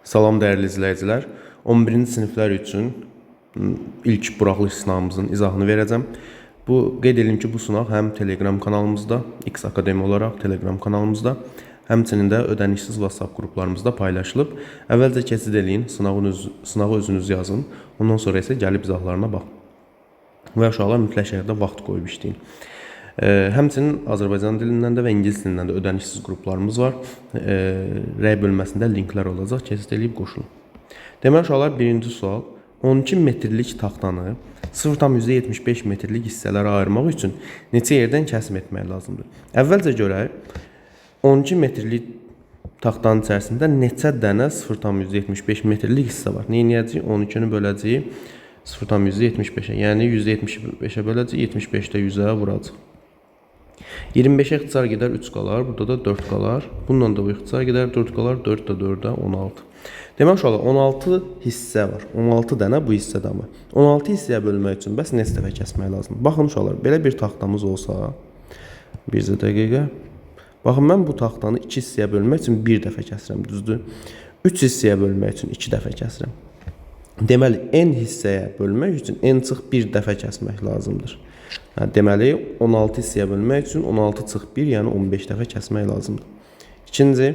Salam dəyərli izləyicilər. 11-ci siniflər üçün ilk buraxılış sınavımızın izahını verəcəm. Qeyd edim ki, bu sınaq həm Telegram kanalımızda, X Akademi olaraq Telegram kanalımızda, həmçinin də ödənişsiz WhatsApp qruplarımızda paylaşılıb. Əvvəlcə keçid eləyin, sınağı özünüz yazın. Ondan sonra isə gəlib izahlarına baxın. Və uşaqlar mütləq şəkildə vaxt qoyub işləyin. Həmçinin Azərbaycan dilindən də və ingilis dilindən də ödənişsiz qruplarımız var. Rəy bölməsində linklər olacaq, keçid edib qoşulun. Deməli uşaqlar, birinci sual. 12 metrlik taxtanı 0,75 metrlik hissələrə ayırmaq üçün neçə yerdən kəsim etmək lazımdır? Əvvəlcə görək, 12 metrlik taxtanın içərisində neçə dənə 0,75 metrlik hissə var? Neynəyəcəyik? 12-ni böləcəyik 0,75-ə, yəni 175-ə böləcəyik, 75-də 100-ə vuracaq. 25'e ixtisar gedər 3 qalar, burada da 4 qalar. Bundan da bu ixtisar gedər 4 qalar, 4 da 4-də 16. Demək uşaqlar 16 hissə var. 16 dənə bu hissədə var. 16 hissəyə bölmək üçün bəs neçə dəfə kəsmək lazımdır? Baxın uşaqlar, belə bir taxtamız olsa, bir dəqiqə. Baxın, mən bu taxtanı 2 hissəyə bölmək üçün 1 dəfə kəsirəm, düzdür? 3 hissəyə bölmək üçün 2 dəfə kəsirəm. Deməli, n hissəyə bölmək üçün n çıx 1 dəfə kəsmək lazımdır. Deməli, 16 hissəyə bölmək üçün 16 çıx 1, yəni 15 dəfə kəsmək lazımdır. İkinci,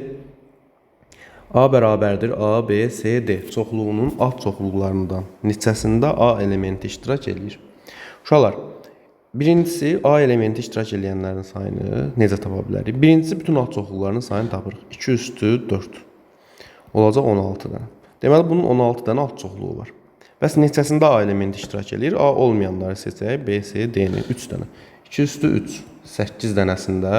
A bərabərdir A, B, C, D çoxluğunun alt çoxluqlarından neçəsində A elementi iştirak edir? Uşaqlar, birincisi A elementi iştirak edənlərin sayını necə tapa bilərik? Birincisi, bütün alt çoxluqlarının sayını tapırıq. 2 üstü 4 olacaq 16 dənə. Deməli, bunun 16 dənə alt çoxluğu var. Bəs neçəsində A elementi iştirak edir? A olmayanları seçək. B, C, D-ni 3 dənə. 2 üstü 3, 8 dənəsində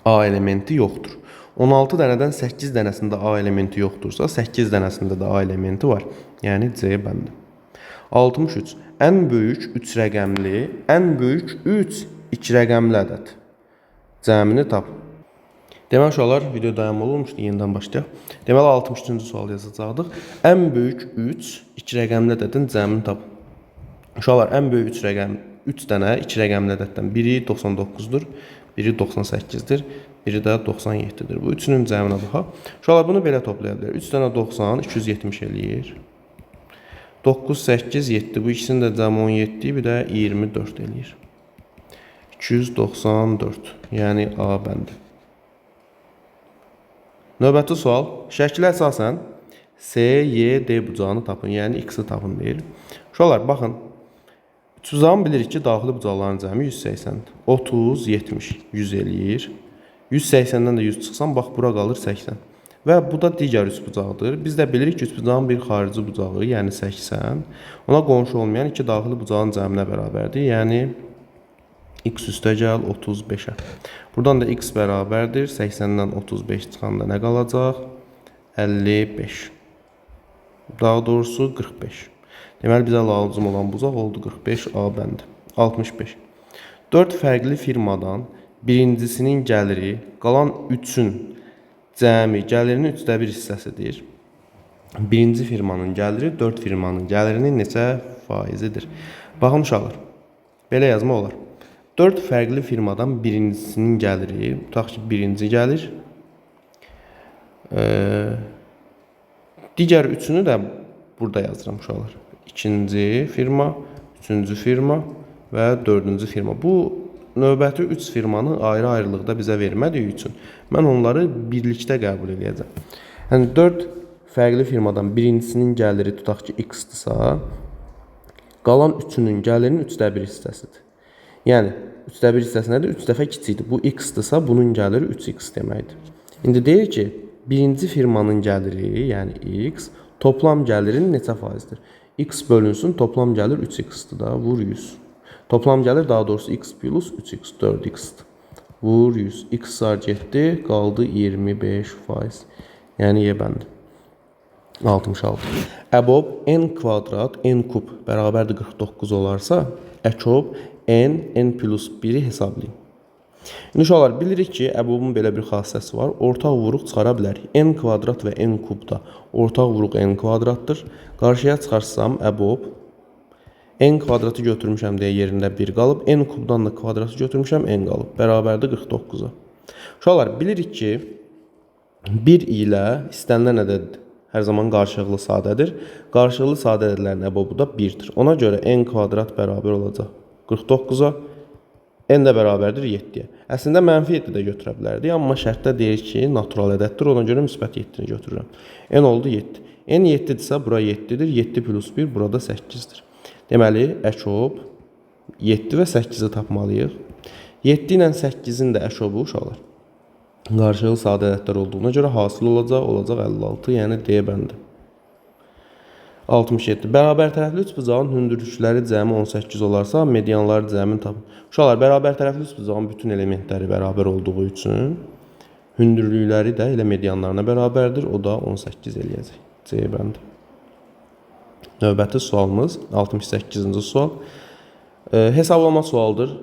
A elementi yoxdur. 16 dənədən 8 dənəsində A elementi yoxdursa, 8 dənəsində də A elementi var. Yəni C bəndi. 63. Ən böyük 3 rəqəmli, ən böyük 3 2 rəqəmli ədəd. Cəmini tap. Deməli uşaqlar, video dayanmalı olmuşdu, yenidən başlayaq. Deməli 63-cü sual yazacaqdıq. Ən böyük 3 2 rəqəmli ədədin cəmini tap. Uşaqlar, ən böyük 3 dənə 2 rəqəmli ədəddən biri 99-dur, biri 98-dir, biri də 97-dir. Bu üçünün cəminə baxaq. Uşaqlar, bunu belə toplaya bilərik. 3 dənə 90, 270 eləyir. 9, 8, 7. Bu ikisinin də cəmi 17, bir də 24 eləyir. 294. Yəni A bəndi. Növbəti sual. Şəkilə əsasən C, Y, D bucağını tapın. Yəni X-i tapın deyir. Uşaqlar, baxın. Üçbucağın bilirik ki, daxili bucaqların cəmi 180-dir. 30, 70, 100 eləyir. 180-dən də 100 çıxsam, bax, bura qalır 80. Və bu da digər üçbucaqdır. Biz də bilirik ki, üçbucağın bir xarici bucağı, yəni 80, ona qonşu olmayan iki daxili bucağın cəminə bərabərdir. Yəni x üstə gəl 35-ə. Buradan da x bərabərdir. 80-dən 35 çıxanda nə qalacaq? 55. Daha doğrusu 45. Deməli, bizə lazım olan bucaq oldu 45 A bəndi. 65. 4 fərqli firmadan birincisinin gəliri qalan 3-ün cəmi gəlirinin 3də 1 hissəsidir. Birinci firmanın gəliri 4 firmanın gəlirinin neçə faizidir? Baxın uşaqlar, belə yazma olar. 4 fərqli firmadan birincisinin gəliri, tutaq ki, birinci gəlir. Digər üçünü də burada yazıram uşaqlar. İkinci firma, üçüncü firma və dördüncü firma. Bu növbəti 3 firmanı ayrı-ayrılıqda bizə vermədiyi üçün mən onları birlikdə qəbul edəcəm. Yəni 4 fərqli firmadan birincisinin gəliri tutaq ki, x-dırsa, qalan üçünün gəlirinin 3də 1 hissəsidir. Yəni 3də 1 hissəsi nədir? 3 dəfə kiçikdir. Bu x-dırsa, bunun gəliri 3x deməkdir. İndi deyir ki, birinci firmanın gəliri, yəni x, toplam gəlirin neçə faizdir? X bölünsün, toplam gəlir 3x-dir da, vur 100. Toplam gəlir, daha doğrusu x plus 3x, 4x-dir. Vur 100. X sar getdi, qaldı 25%. Yəni Y bəndi. 66. Əbob n kvadrat, n kub bərabərdir 49 olarsa, əkob n plus 1-i hesablayın. İndi uşaqlar, bilirik ki, əbobun belə bir xassəsi var. Ortaq vuruq çıxara bilərik. N kvadrat və n kubda ortaq vuruq n kvadratdır. Qarşıya çıxarsam əbob n kvadratı götürmüşəm deyə yerində 1 qalıb. N kubdan da kvadratı götürmüşəm, n qalıb. Bərabərdir 49-a. Uşaqlar, bilirik ki, 1 ilə istənilən ədəd hər zaman qarşılıqlı sadədir. Qarşılıqlı sadədələrin əbobu da 1-dir. Ona görə n kvadrat bərabər olacaq 49-a, n də bərabərdir 7-yə. Əslində mənfi 7 də götürə bilərdik, amma şərtdə deyir ki, natural ədəddir. Ona görə müsbət 7-ni götürürəm. N oldu 7. N 7-dirsə, bura 7-dir. 7 plus 1, burada 8-dir. Deməli, əşob 7 və 8-i tapmalıyıq. 7 ilə 8-in də əşobu uşaqlar qarşılıqlı sadə ədədlər olduğuna görə hasil olacaq 56, yəni D bəndi. 67. Bərabər tərəfli üçbucağın hündürlükləri cəmi 18 olarsa, medianları cəmini tapın. Uşaqlar, bərabər tərəfli üçbucağın bütün elementləri bərabər olduğu üçün hündürlükləri də elə medianlarına bərabərdir. O da 18 eləyəcək. C bəndi. Növbəti sualımız 68-ci sual. Hesablama sualdır.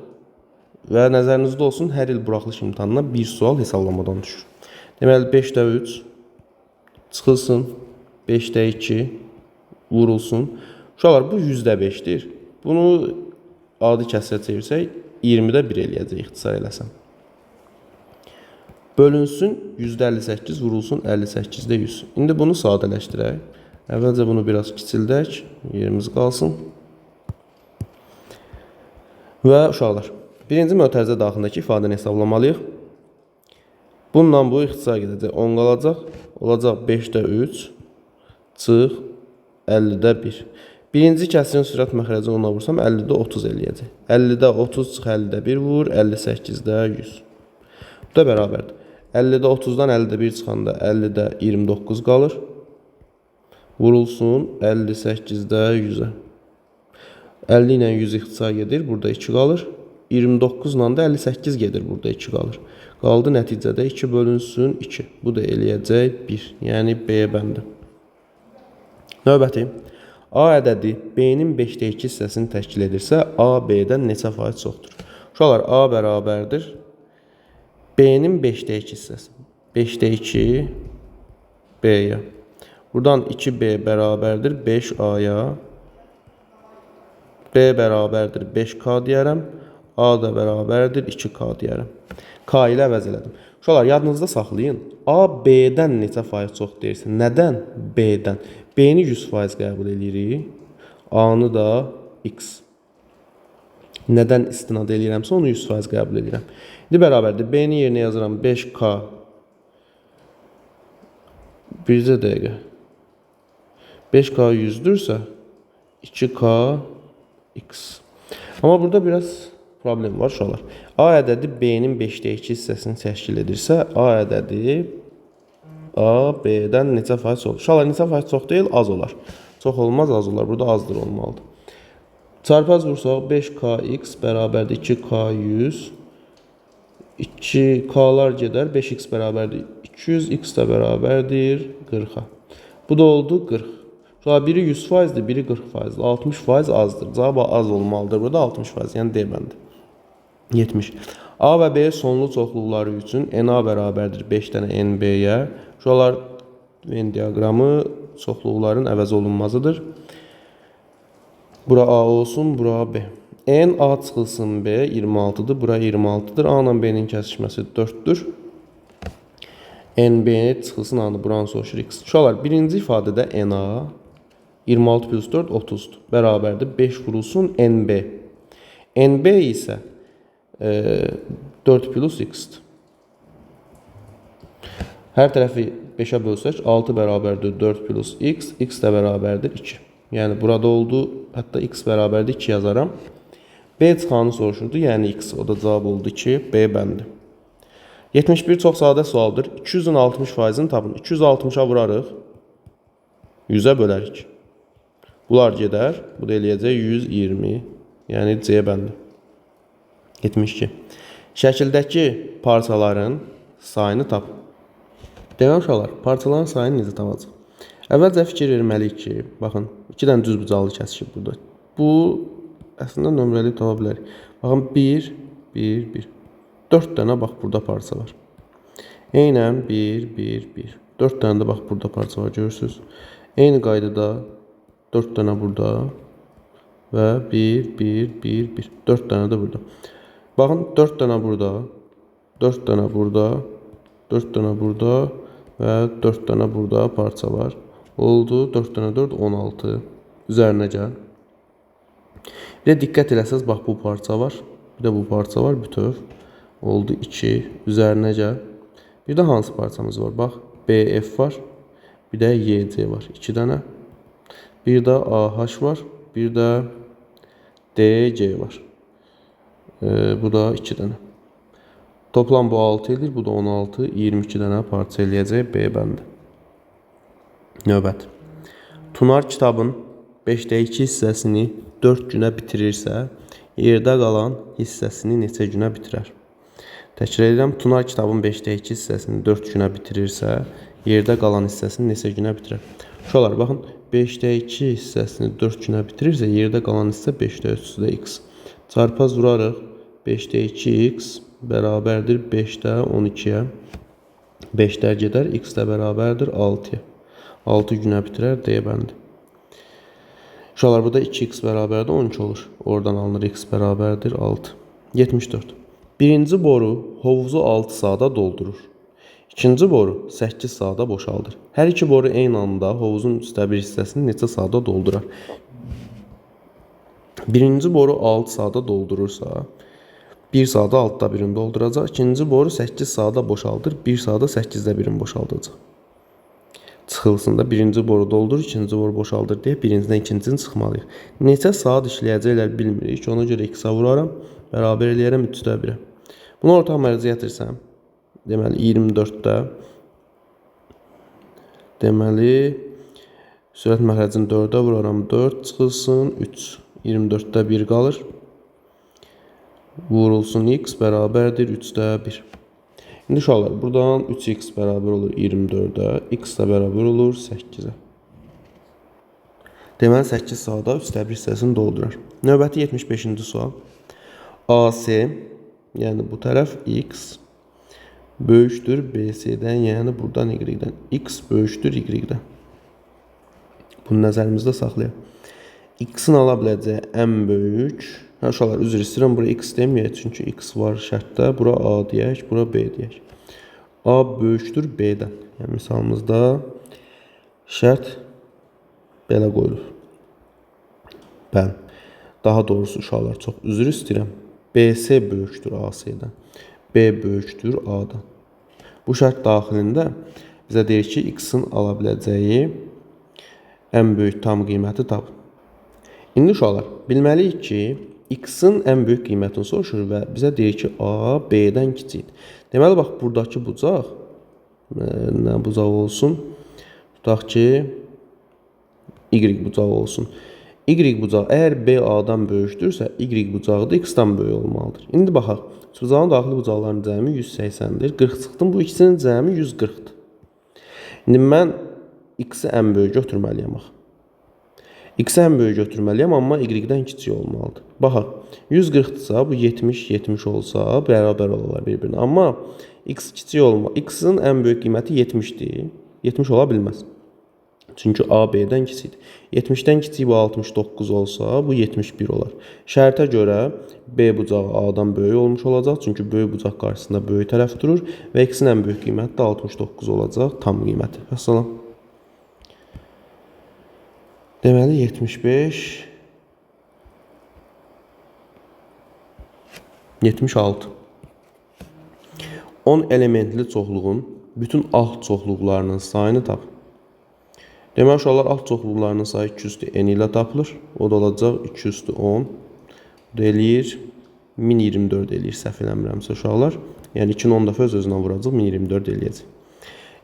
Və nəzərinizdə olsun, hər il buraxılış imtahanına bir sual hesablamadan düşür. Deməli, 5-də 3 çıxılsın, 5-də 2 vurulsun. Uşaqlar, bu 100-də 5-dir. Bunu adi kəsrə çevirsək, 20-də 1 eləyəcək, ixtisar eləsəm. Bölünsün, 100-də 58 vurulsun, 58-də 100. İndi bunu sadələşdirək. Əvvəlcə bunu biraz kiçildək, yerimiz qalsın. Və uşaqlar, birinci mötərizə daxilindəki ifadəni hesablamalıyıq. Bununla bu ixtisar gedəcək. 10 qalacaq. Olacaq 5-də 3 çıx 50-də 1. Birinci kəsirin sürət məxrəci 10-a vursam 50-də 30 eləyəcək. 50-də 30 çıx 50-də 1 vur. 58-də 100. Bu da bərabərdir. 50-də 30-dan 50-də 1 çıxanda 50-də 29 qalır. Vurulsun 58-də 100-ə. 50 ilə 100 ixtisar gedir. Burada 2 qalır. 29 ilə də 58 gedir. Burada 2 qalır. Qaldı nəticədə 2 bölünsün 2. Bu da eləyəcək 1. Yəni B bəndi. Növbəti. A ədədi B-nin 5-də 2 hissəsini təşkil edirsə, A B-dən neçə faiz çoxdur? Uşaqlar, A bərabərdir. B-nin 5-də 2 hissəsi. 5-də 2 B-yə. Buradan 2B bərabərdir 5A-ya. B bərabərdir 5K deyərəm. A da bərabərdir 2K deyərəm. K ilə əvəz elədim. Uşaqlar, yadınızda saxlayın. A B-dən neçə faiz çox deyirsə. Nədən? B-dən. B-ni 100% qəbul edirik. A-nı da X. Nədən istinad edirəmsə, onu 100% qəbul edirəm. İndi bərabərdir. B-ni yerinə yazıram 5K. Bircə dəqiqə. 5K 100-dürsə, 2K X. Amma burada biraz problem var uşaqlar. A ədədi B-nin 5-də 2 hissəsini təşkil edirsə, A ədədi A B-dən neçə faiz olur? Uşaqlar, neçə faiz çox deyil, az olar. Çox olmaz, az olar. Burada azdır olmalıdır. Çarpaz vursaq 5KX bərabərdir 2K100. 2K'lar gedər. 5X bərabərdir 200. X də bərabərdir 40-a. Bu da oldu 40. Uşaqlar, biri 100%dir, biri 40%. 60% azdır. Cavab az olmalıdır. Burada 60%, yəni D bəndi. 70. A və B sonlu çoxluqları üçün NA bərabərdir 5 dənə NB-yə. Uşaqlar, Venn diaqramı çoxluqların əvəz olunmazıdır. Bura A olsun, bura B. N A çıxılsın B 26-dır, bura 26-dır. A ilə B-nin kəsişməsi 4-dür. NB çıxılsın A-nı, buranı soruşur X. Uşaqlar, birinci ifadədə NA 26 plus 4 30-dur. Bərabərdir 5 vurulsun NB. NB isə 4 plus X-dir. Hər tərəfi 5-ə bölsək 6 bərabərdir 4 plus X. X də bərabərdir 2. Yəni burada oldu. Hətta X bərabərdir 2 yazaram. B çıxanı soruşurdu. Yəni X. O da cavab oldu 2. B bəndi. 71 çox sadə sualdır. 200-ün 60%-ni tapın. 260-a vurarıq. 100-ə bölərik. Bunlar gedər. Bu da eləyəcək 120. Yəni C bəndi. 72. Şəkildəki parçaların sayını tapın. Demək uşaqlar, parçaların sayını necə tapacaq? Əvvəlcə fikir verməliyik ki, baxın, 2 dənə düzbucaqlı kəsişib burada. Bu əslində nömrəli tapa bilərik. Baxın, 1, 1, 1. 4 dənə bax burada parça var. Eynən 1, 1, 1. 4 dənə də bax burada parça var, görürsünüz. Eyni qaydada 4 dənə burada və 1, 1, 1, 1. 4 dənə də burada. Baxın, 4 dənə burada, 4 dənə burada, 4 dənə burada və 4 dənə burada parça var. oldu. 4 dənə 4 16. Üzərinə gəl. Bir də diqqət eləsəz bax bu parça var. Bir də bu parça var bütöv. Oldu 2. Üzərinə gəl. Bir də hansı parçamız var? Bax BF var. Bir də YC var. 2 dənə. Bir də AH var. Bir də DC var. Bu da 2 dənə. Toplam bu 6 edir. Bu da 16. 22 dənə parça eləyəcək B bəndi. Növbət. Tunar kitabın 5də 2 hissəsini 4 günə bitirirsə, yerdə qalan hissəsini neçə günə bitirər? Təkrar edirəm. Tunar kitabın 5də 2 hissəsini 4 günə bitirirsə, yerdə qalan hissəsini neçə günə bitirər? Uşaqlar, baxın, 5də 2 hissəsini 4 günə bitirirsə, yerdə qalan hissə 5də 3-də x. Çarpaz vurarıq. 5də 2x bərabərdir 5də 12-yə. 5-lər gedər, x də bərabərdir 6-ya. 6 günə bitirər D bəndi. Uşaqlar, burada 2x bərabərdir 12 olur. Oradan alınır x bərabərdir 6. 74. Birinci boru hovuzu 6 saata doldurur. İkinci boru 8 saata boşaldır. Hər iki boru eyni anda hovuzun üstə bir hissəsini neçə saata doldurar? Birinci boru 6 saata doldurursa, 1 saata 6'da 1'ini dolduracaq. İkinci boru 8 saata boşaldır. 1 saata 8'də 1'ini boşaldacaq. Çıxılsında birinci boru doldur, ikinci boru boşaldır deyə birincidən ikincisini çıxmalıyıq. Neçə saat işləyəcəklər bilmirik. Ona görə x-a vuraram. Bərabər eləyərəm 3-də 1-ə. Bunu ortaq mərcə gətirsəm, deməli 24-də deməli sürət məxrəcini 4-ə vuraram. 4 çıxılsın 3. 24-də 1 qalır. Vurulsun x bərabərdir 3-də 1. İndi uşaqlar, buradan 3x bərabər olur 24-də, x də bərabər olur 8-ə. Deməli 8 saata 3-də 1 hissəsini doldurar. Növbəti 75-ci sual. AC, yəni bu tərəf x böyükdür BC-dən, yəni buradan Y-dən. X böyükdür Y-dən. Bunu nəzərimizdə saxlayaq. X-in ala biləcəyi ən böyük. Uşaqlar, üzr istəyirəm, bura x deməyək, çünki x var şərtdə. Bura A deyək, bura B deyək. A böyükdür B-dən. Yəni, misalımızda şərt belə qoyulur. Bəli. Daha doğrusu, uşaqlar, çox üzr istəyirəm. BC böyükdür AC-dən. B böyükdür A-dan. Bu şərt daxilində bizə deyir ki, x-in ala biləcəyi ən böyük tam qiyməti tapın. İndi uşaqlar, bilməliyik ki, x-in ən böyük qiymətini soruşur və bizə deyir ki, A B-dən kiçikdir. Deməli, bax, buradakı bucaq, nə bucaq olsun? Tutaq ki, Y bucağı olsun. Y bucağı, əgər B A-dan böyükdürsə, Y bucağı da x-dan böyük olmalıdır. İndi baxaq, bucağın daxili bucaqların cəmi 180-dir. 40 çıxdım, bu ikisinin cəmi 140-dır. İndi mən x-i ən böyük götürməliyəm, bax. X-i ən böyük götürməliyəm, amma Y-dən kiçik olmalıdır. Baxaq, 140-dırsa, bu 70 olsa, bərabər olarlar bir-birinə. Amma x kiçik olma, x-in ən böyük qiyməti 70-dir. 70 ola bilməz. Çünki A B-dən kiçikdir. 70-dən kiçik bu 69 olsa, bu 71 olar. Şərtə görə B bucağı A-dan böyük olmuş olacaq. Çünki böyük bucaq qarşısında böyük tərəf durur və x-in ən böyük qiyməti də 69 olacaq, tam qiyməti. Vəssalam. Deməli 75 76 10 elementli çoxluğun bütün alt çoxluqlarının sayını tap. Deməli uşaqlar, alt çoxluqlarının sayı 200-dür, n ilə tapılır. O da olacaq 200-dür 10. Bu da eləyir 1024 eləyir, səhv eləmirəmsə uşaqlar. Yəni 2-ni 10 dəfə öz-özünə vuracaq, 1024 eləyəcək.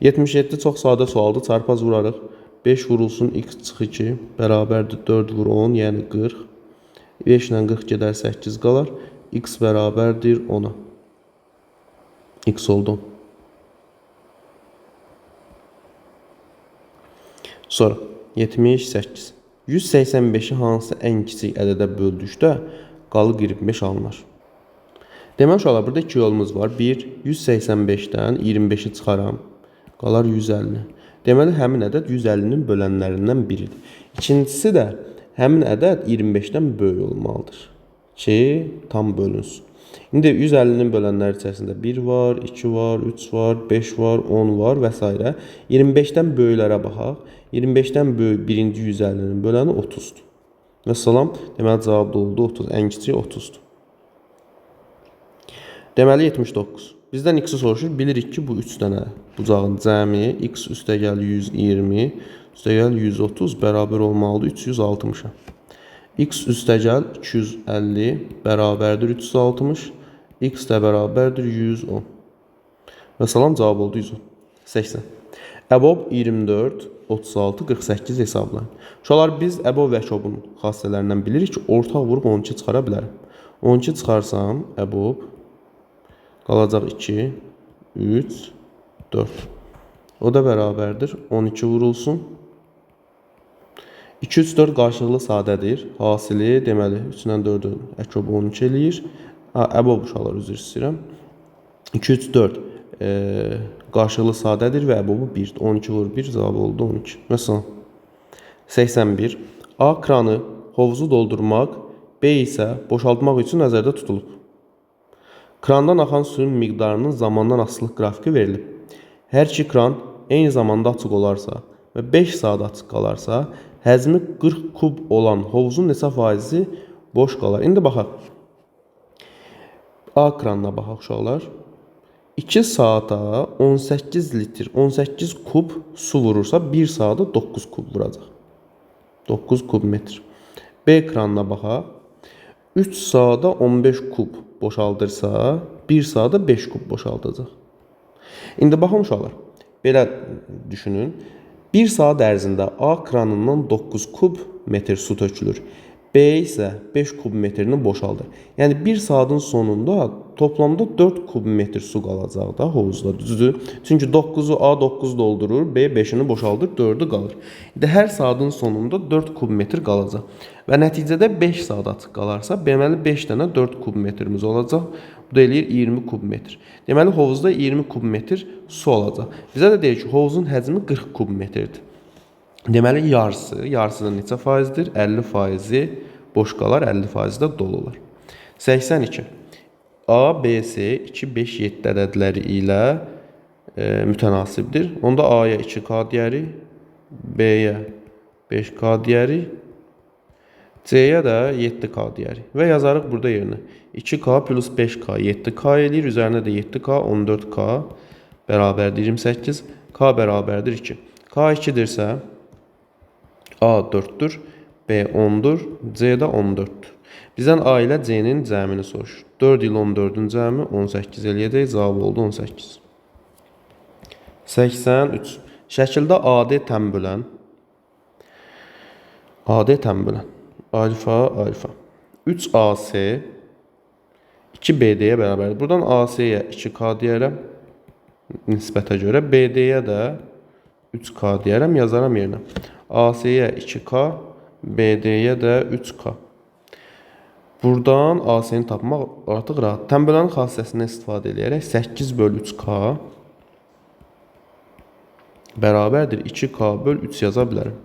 77 çox sadə sualdır, çarpaz vurarıq. 5 vurulsun x çıx 2 bərabərdir 4 vur 10, yəni 40. 5 ilə 40 gedər 8 qalar. X bərabərdir 10-a. X oldu 10. Sonra 78. 185-i hansı ən kiçik ədədə böldükdə qalıq 25 alınır. Demək uşaqlar, burada iki yolumuz var. 1. 185-dən 25-i çıxaram. Qalar 150. Deməli, həmin ədəd 150-nin bölənlərindən biridir. İkincisi də həmin ədəd 25-dən böyük olmalıdır ki, tam bölünsün. İndi 150-nin bölənlər içərisində 1 var, 2 var, 3 var, 5 var, 10 var və s. 25-dən böyüklərə baxaq. 25-dən böyük birinci 150-nin böləni 30-dur. Məsələn, deməli cavab da oldu 30. Ən kiçik 30-dur. Deməli 79. Bizdən x-i soruşur. Bilirik ki, bu 3 dənə bucağın cəmi x üstəgəl 120 üstəgəl 130 bərabər olmalıdır 360-a. X üstəgəl 250 bərabərdir 360. X də bərabərdir 110. Məsələn, cavab oldu 110. 80. Əbob 24, 36, 48 hesablayın. Uşaqlar, biz əbob və əkobun xassələrindən bilirik ki, ortaq vurub 12 çıxara bilərəm. 12 çıxarsam, əbob qalacaq 2, 3, 4. O da bərabərdir 12 vurulsun. 2, 3, 4 qarşılıqlı sadədir. Hasili deməli 3 ilə 4-ün əkobu 12 eləyir. Əbob uşaqlar üzr istəyirəm. 2, 3, 4 qarşılıqlı sadədir və əbobu 1. 12 vur 1 cavab oldu 12. Məsələn 81. A kranı hovuzu doldurmaq, B isə boşaltmaq üçün nəzərdə tutulub. Krandan axan suyun miqdarının zamandan asılılıq qrafiki verilib. Hər iki kran eyni zamanda açıq olarsa və 5 saat açıq qalarsa, həzmi 40 kub olan hovuzun neçə faizi boş qalar? İndi baxaq. A kranına baxaq uşaqlar. 2 saata 18 litr, 18 kub su vurursa 1 saata 9 kub vuracaq. 9 kub metr. B kranına baxaq. 3 saata 15 kub boşaldırsa 1 saata 5 kub boşaldacaq. İndi baxın uşaqlar. Belə düşünün. 1 saat ərzində A kranından 9 kub metr su tökülür. B isə 5 kub metrini boşaldır. Yəni 1 saatın sonunda toplamda 4 kub metr su qalacaq da hovuzda, düzdür? Çünki 9-u A 9 doldurur, B 5-ini boşaldır, 4-ü qalır. İndi hər saatın sonunda 4 kub metr qalacaq. Və nəticədə 5 saat açıq qalarsa, deməli 5 dənə 4 kub metrimiz olacaq. Bu da eləyir 20 kub metr. Deməli hovuzda 20 kub metr su olacaq. Bizə də deyir ki, hovuzun həcmi 40 kub metrdir. Deməli yarısı da neçə faizdir? 50 faizi boş qalar, 50 faizi də dolu olar. 82. A, B, C 2, 5, 7 ədədləri ilə mütənasibdir. Onda A-ya 2K deyərik, B-yə 5K deyərik, C-yə də 7K deyərik. Və yazarıq burada yerinə. 2K plus 5K 7K eləyir. Üzərinə də 7K 14K bərabərdir 28. K bərabərdir 2. K 2-dirsə A 4-dür, B 10-dur, C də 14-dür. Bizdən A ilə C-nin cəmini soruşur. 4 ilə 14-ün cəmi 18 eləyəcək. Cavab oldu 18. 83. Şəkildə AD tənbölən alfa, alfa 3AC 2BD-yə bərabərdir. Buradan AC-yə 2K deyərəm nisbətə görə. BD-yə də 3K deyərəm, yazaram yerinə. AC-yə 2K, BD-yə də 3K. Buradan AC-ni tapmaq artıq rahat. Tənbölənin xassəsindən istifadə edərək 8 bölü 3K bərabərdir 2K bölü 3 yaza bilərəm.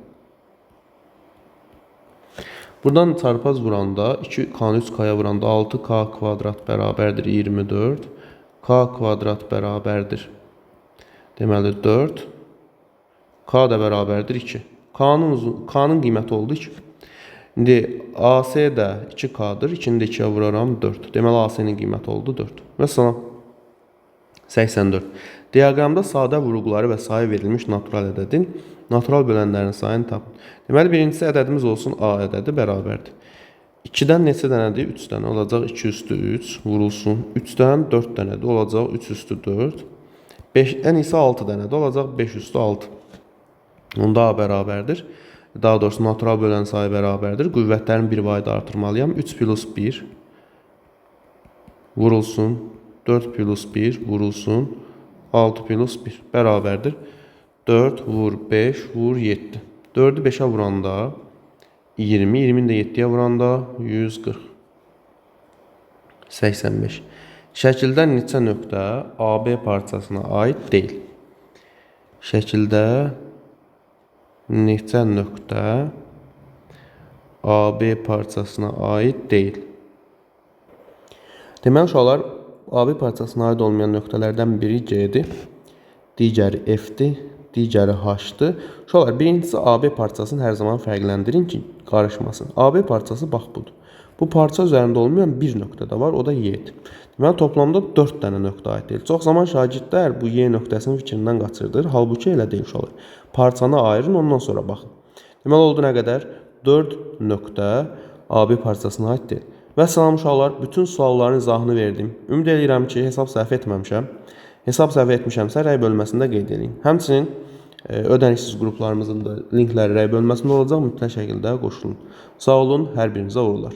Buradan çarpaz vuranda 2K-nı 3K-ya vuranda 6K kvadrat bərabərdir 24. K kvadrat bərabərdir deməli 4. K da bərabərdir 2. K'nın qiyməti oldu 2. İndi AC də 2K'dır. 2-ni də 2-yə vuraram 4. Deməli AC-nin qiyməti oldu 4. Məsələn 84. Diaqramda sadə vurğuları və sayı verilmiş natural ədədin natural bölənlərin sayını tapın. Deməli birincisi ədədimiz olsun A ədədi bərabərdir. 2-dən neçə dənədir? 3 dənə olacaq. 2 üstü 3 vurulsun. 3-dən 4 dənədir olacaq. 3 üstü 4. 5-dən isə 6 dənədir olacaq. 5 üstü 6. Onda A bərabərdir. Daha doğrusu natural bölən sayı bərabərdir. Qüvvətlərin bir vahidi artırmalıyam. 3 plus 1 vurulsun. 4 plus 1 vurulsun. 6 plus 1 bərabərdir. 4 vur 5 vur 7. 4-ü 5-ə vuranda 20. 20-ni də 7-yə vuranda 140. 85. Şəkildə neçə nöqtə AB parçasına aid deyil? Şəkildə neçə nöqtə AB parçasına aid deyil? Deməli uşaqlar, AB parçasına aid olmayan nöqtələrdən biri C-dir, digəri F-dir, digəri H-dır. Uşaqlar, birincisi AB parçasını hər zaman fərqləndirin ki, qarışmasın. AB parçası bax budur. Bu parça üzərində olmayan bir nöqtə də var, o da Y-dir. Deməli toplamda 4 dənə nöqtə aid deyil. Çox zaman şagirdlər bu Y nöqtəsinin fikrindən qaçırdır. Halbuki elə deyil uşaqlar. Parçanı ayırın, ondan sonra baxın. Deməli oldu nə qədər? 4 nöqtə AB parçasına aid deyil. Və salam uşaqlar, bütün sualların izahını verdim. Ümid edirəm ki, hesab səhv etməmişəm. Hesab səhv etmişəmsə, rəy bölməsində qeyd edin. Həmçinin ödənişsiz qruplarımızın da linkləri rəy bölməsində olacaq, mütləq şəkildə qoşulun. Sağ olun, hər birinizə uğurlar.